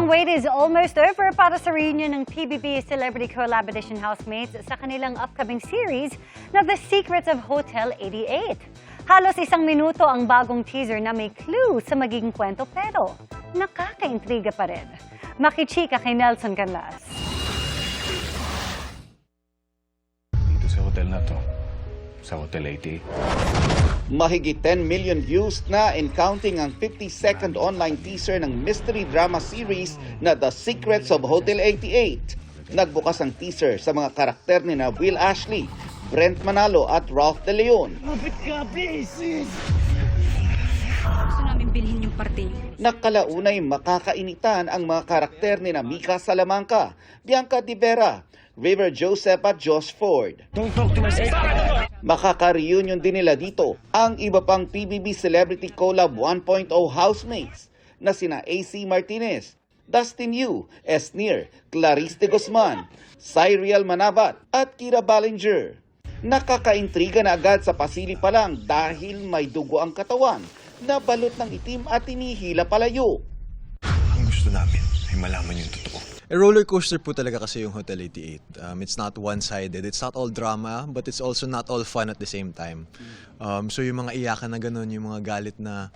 Ang wait is almost over para sa reunion ng PBB Celebrity Collab Edition housemates sa kanilang upcoming series na The Secrets of Hotel 88. Halos 1 minuto ang bagong teaser na may clue sa magiging kwento pero nakakaintriga pa rin. Makichika kay Nelson Canlas. Dito sa hotel na to, sa Hotel 88. Mahigit 10 million views na and counting ang 50-second online teaser ng mystery drama series na The Secrets of Hotel 88. Nagbukas ang teaser sa mga karakter ni na Will Ashley, Brent Manalo at Ralph De Leon. Gusto namin bilhin yung parte niyo. Nakalaunay makakainitan ang mga karakter ni na Mika Salamanca, Bianca Di Vera, River Joseph at Josh Ford. Don't talk to my sister. Makaka-reunion din nila dito ang iba pang PBB Celebrity Collab 1.0 housemates na sina AC Martinez, Dustin Yu, Esnir, Clarice de Guzman, Cyriel Manabat at Kira Ballinger. Nakakaintriga na agad sa pasili pa lang dahil may dugo ang katawan na balot ng itim at tinihila palayo. Ang gusto namin ay malaman yung totoo. Roller coaster po talaga kasi yung Hotel 88. It's not one-sided. It's not all drama, but it's also not all fun at the same time. So yung mga iyakan na ganun, yung mga galit na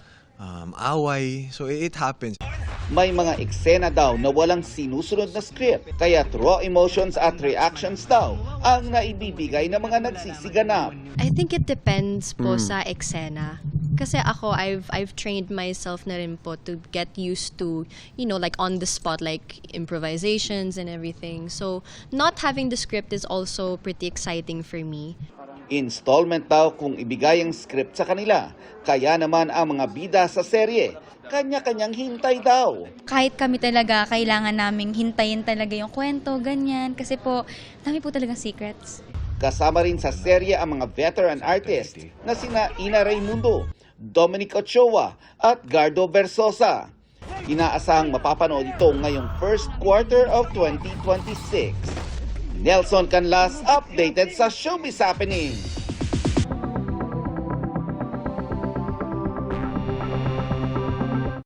away, so it happens. May mga eksena daw na walang sinusunod na script, kaya raw emotions at reactions daw ang naibibigay ng mga nagsisiganap. I think it depends po sa eksena. Kasi ako, I've trained myself na rin po to get used to, you know, like on the spot, like improvisations and everything. So, not having the script is also pretty exciting for me. Installment daw kung ibigay ang script sa kanila, kaya naman ang mga bida sa serye, kanya-kanyang hintay daw. Kahit kami talaga, kailangan naming hintayin talaga yung kwento, ganyan. Kasi po, dami po talagang secrets. Kasama rin sa serye ang mga veteran artist na sina Ina Raimundo, Dominic Ochoa at Gardo Versosa. Inaasahang mapapanood ito ngayong first quarter of 2026. Nelson Canlas, updated sa Showbiz Happening.